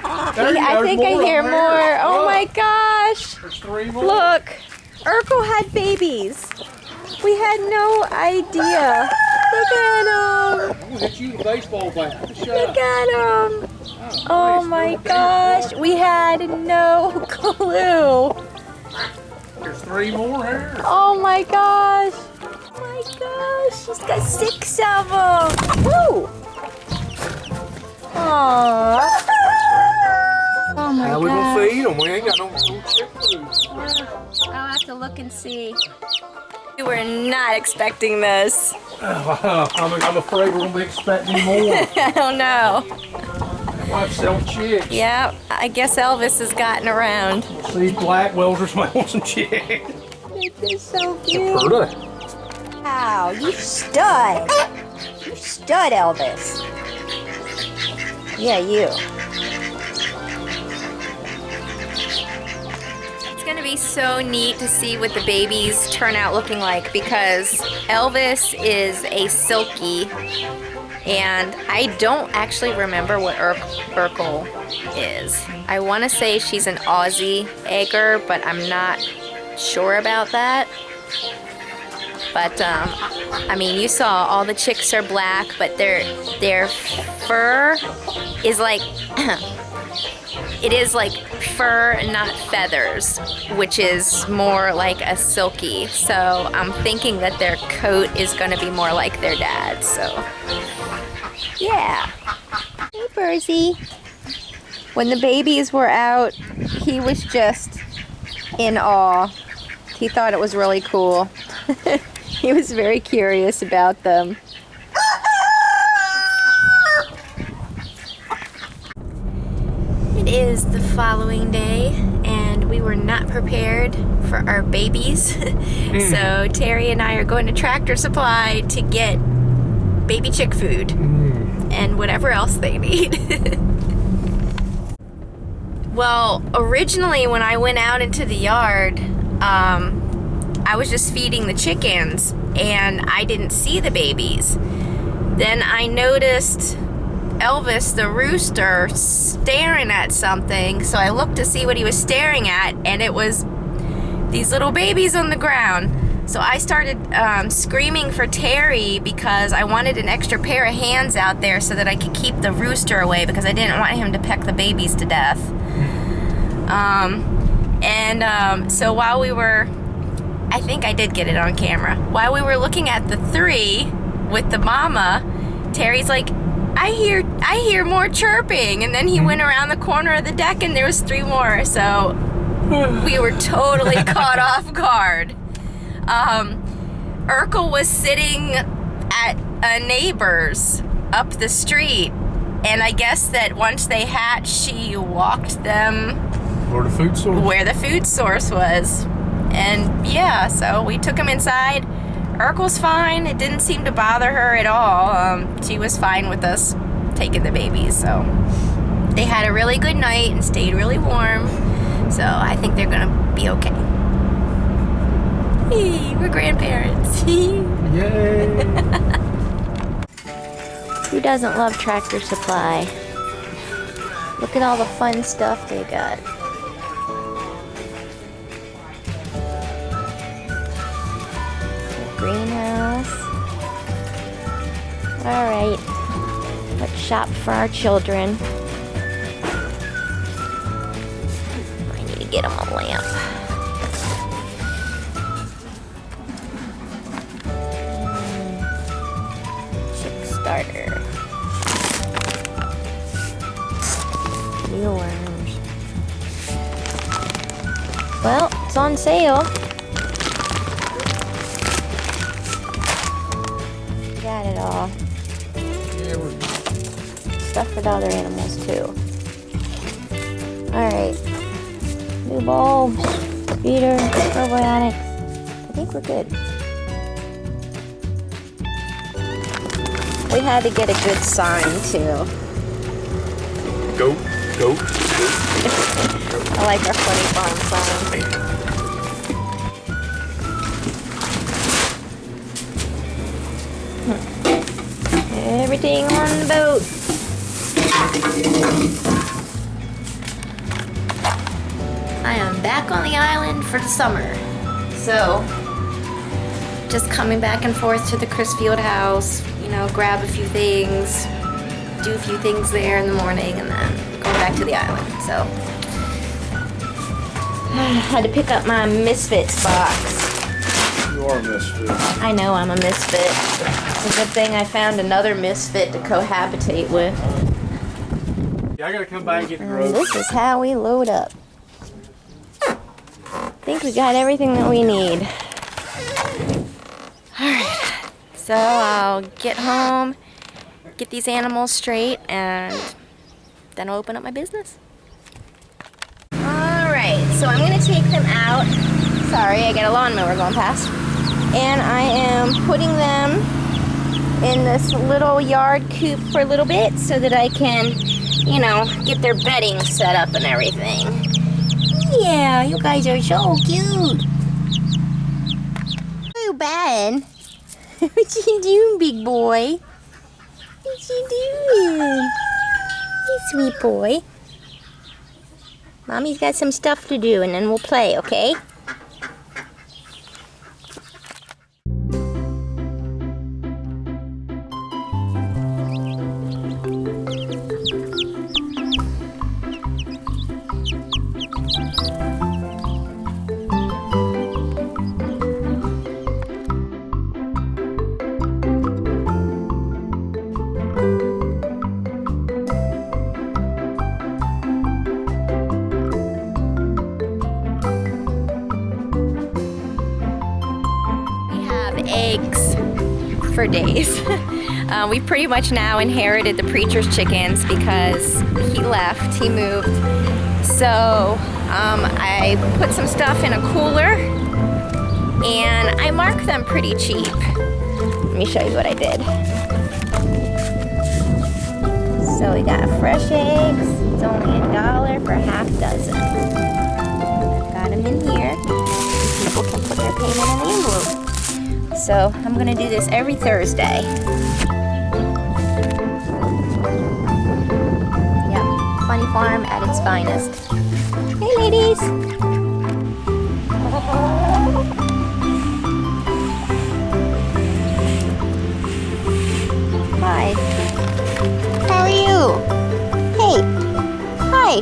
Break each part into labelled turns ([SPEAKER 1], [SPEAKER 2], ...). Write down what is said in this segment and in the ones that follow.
[SPEAKER 1] I think I hear more. Oh my gosh.
[SPEAKER 2] There's 3 more.
[SPEAKER 1] Look, Urkel had babies. We had no idea. Look at him.
[SPEAKER 2] I'm gonna hit you with a baseball bat.
[SPEAKER 1] Look at him. Oh my gosh. We had no clue.
[SPEAKER 2] There's 3 more here.
[SPEAKER 1] Oh my gosh. Oh my gosh. She's got 6 of them. Woo. Aww. Oh my
[SPEAKER 2] How we
[SPEAKER 1] gosh.
[SPEAKER 2] gonna feed them? We ain't got no chick food.
[SPEAKER 1] I'll have to look and see. We were not expecting this.
[SPEAKER 2] I'm afraid we're gonna be expecting more.
[SPEAKER 1] I don't know.
[SPEAKER 2] Watch them chicks.
[SPEAKER 1] Yeah, I guess Elvis has gotten around.
[SPEAKER 2] See Blackwell's are smelling some chicks.
[SPEAKER 1] They're so cute.
[SPEAKER 2] Pretty.
[SPEAKER 1] Wow, you stud. You stud, Elvis. Yeah, you. It's gonna be so neat to see what the babies turn out looking like because Elvis is a silky and I don't actually remember what Urkel is. I want to say she's an Aussie egger, but I'm not sure about that. But I mean, you saw all the chicks are black, but their fur is like it is like fur, not feathers, which is more like a silky. So I'm thinking that their coat is going to be more like their dad's. So yeah. Hey, Bursey. When the babies were out, he was just in awe. He thought it was really cool. He was very curious about them. It is the following day, and we were not prepared for our babies. So Terry and I are going to Tractor Supply to get baby chick food and whatever else they need. Well, originally when I went out into the yard, I was just feeding the chickens and I didn't see the babies. Then I noticed Elvis the rooster staring at something, so I looked to see what he was staring at, and it was these little babies on the ground. So I started screaming for Terry because I wanted an extra pair of hands out there so that I could keep the rooster away because I didn't want him to peck the babies to death. So while we were, I think I did get it on camera, while we were looking at the 3 with the mama, Terry's like, I hear more chirping, and then he went around the corner of the deck and there was 3 more, so we were totally caught off guard. Urkel was sitting at a neighbor's up the street, and I guess that once they hatched, she walked them
[SPEAKER 2] Where the
[SPEAKER 1] food source was. And yeah, so we took him inside. Urkel's fine. It didn't seem to bother her at all. She was fine with us taking the babies. So they had a really good night and stayed really warm. So I think they're gonna be okay. Hey, we're grandparents.
[SPEAKER 2] Yay!
[SPEAKER 1] Who doesn't love Tractor Supply? Look at all the fun stuff they got. Greenhouse. Alright, let's shop for our children. I need to get them a lamp. Chick starter. Mealworms. Well, it's on sale. Got it all. Stuff for the other animals too. Alright. New bulbs, feeder, probiotics. I think we're good. We had to get a good sign too.
[SPEAKER 2] Go.
[SPEAKER 1] I like our funny farm sign. Everything on the boat. I am back on the island for the summer. So, just coming back and forth to the Crisfield house, you know, grab a few things, do a few things there in the morning, and then go back to the island. So, I had to pick up my Misfits box.
[SPEAKER 2] You are a misfit.
[SPEAKER 1] I know I'm a misfit. It's a good thing I found another misfit to cohabitate with.
[SPEAKER 2] Yeah, I gotta come back and get the
[SPEAKER 1] And
[SPEAKER 2] road.
[SPEAKER 1] this is how we load up. I think we got everything that we need. Alright, so I'll get home, get these animals straight, and then I'll open up my business. Alright, so I'm going to take them out. Sorry, I got a lawnmower going past. And I am putting them in this little yard coop for a little bit so that I can, you know, get their bedding set up and everything. Yeah, you guys are so cute. Oh, Ben. What you doing, big boy? What you doing? You sweet boy. Mommy's got some stuff to do and then we'll play, okay? Eggs for days. We pretty much now inherited the preacher's chickens because he left, he moved. So I put some stuff in a cooler and I marked them pretty cheap. Let me show you what I did. So we got fresh eggs. It's only $1 for a half dozen. Got them in here. People can put their payment in the envelope. So I'm gonna do this every Thursday. Yep, Funny Farm at its finest. Hey ladies! Hi. How are you? Hey. Hi.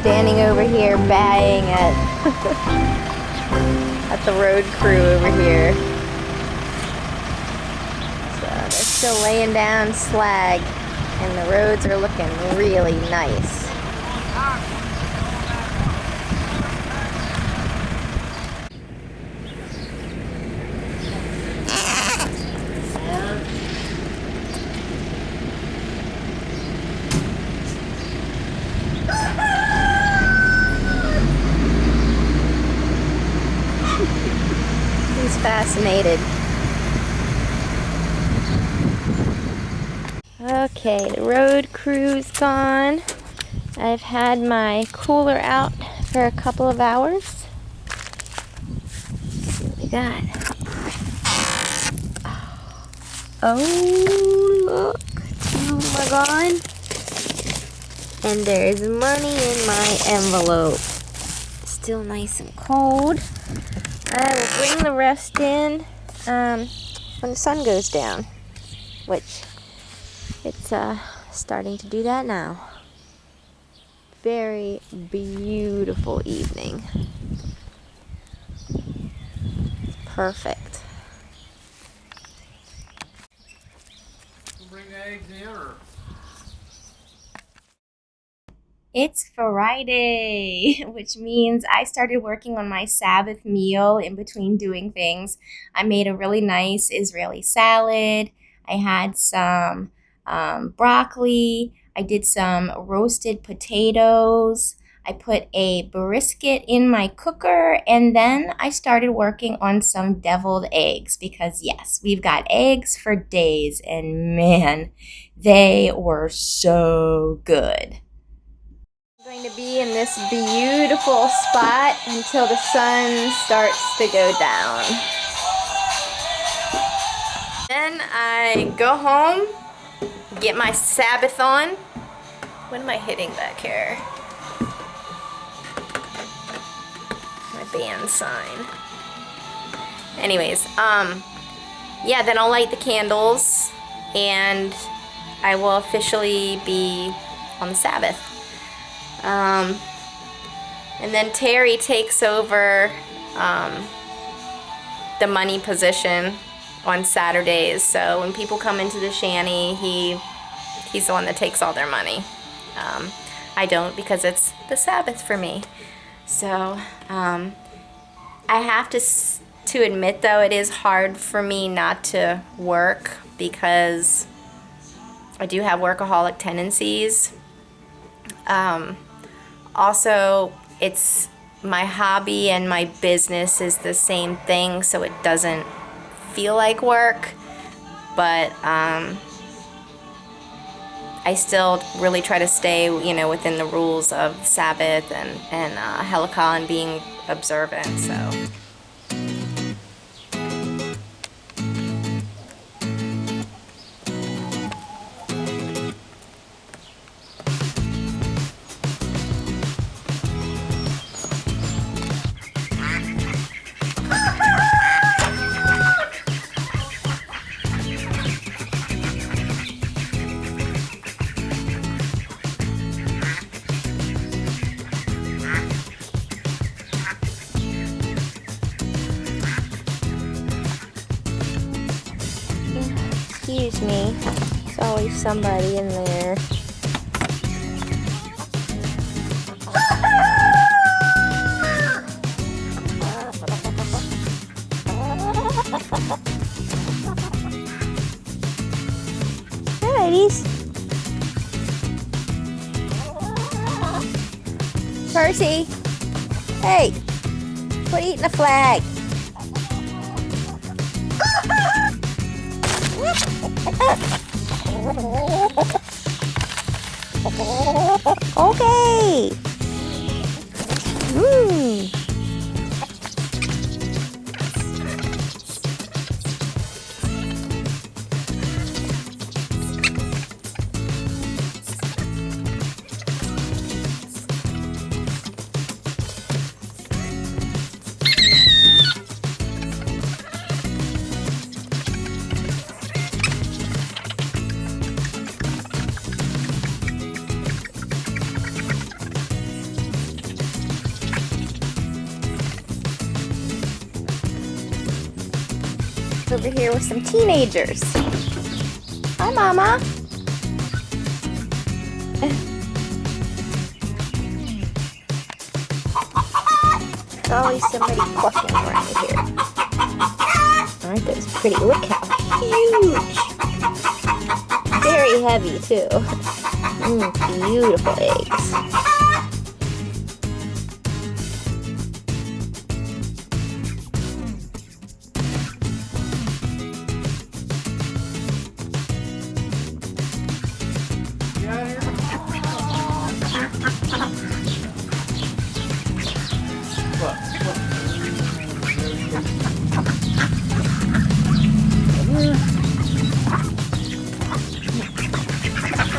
[SPEAKER 1] Standing over here baying at the road crew over here. So they're still laying down slag and the roads are looking really nice. He's fascinated. Okay, the road crew's gone. I've had my cooler out for a couple of hours. Let's see what we got. Oh, look. Oh my God. And there's money in my envelope. Still nice and cold. I will bring the rest in when the sun goes down, which it's starting to do that now. Very beautiful evening. Perfect.
[SPEAKER 2] Bring the eggs in, or?
[SPEAKER 1] It's Friday, which means I started working on my Sabbath meal in between doing things. I made a really nice Israeli salad. I had some broccoli. I did some roasted potatoes. I put a brisket in my cooker, and then I started working on some deviled eggs because, yes, we've got eggs for days, and man, they were so good. I'm going to be in this beautiful spot until the sun starts to go down. Then I go home, get my Sabbath on. What am I hitting back here? My band sign. Anyways, yeah, then I'll light the candles and I will officially be on the Sabbath. And then Terry takes over the money position on Saturdays. So when people come into the shanty, he's the one that takes all their money. I don't, because it's the Sabbath for me. So I have to admit, though, it is hard for me not to work because I do have workaholic tendencies. Also, it's my hobby and my business is the same thing, so it doesn't feel like work, but I still really try to stay, you know, within the rules of Sabbath and Halakha and being observant, so. Excuse me, there's always somebody in there. Hi, ladies. Percy, hey, quit eating the flag. Okay. Over here with some teenagers. Hi, Mama. There's always somebody clucking around here. Aren't those pretty? Look how huge. Very heavy, too. Beautiful eggs.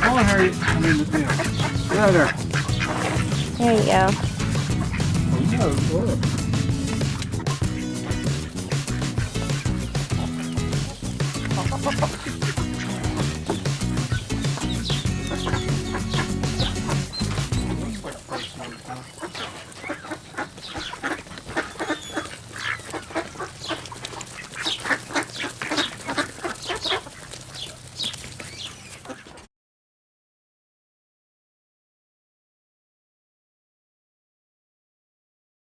[SPEAKER 2] Come on, Harry. I'm in the tail. Get out of there.
[SPEAKER 1] There you go.
[SPEAKER 2] Oh, no, look.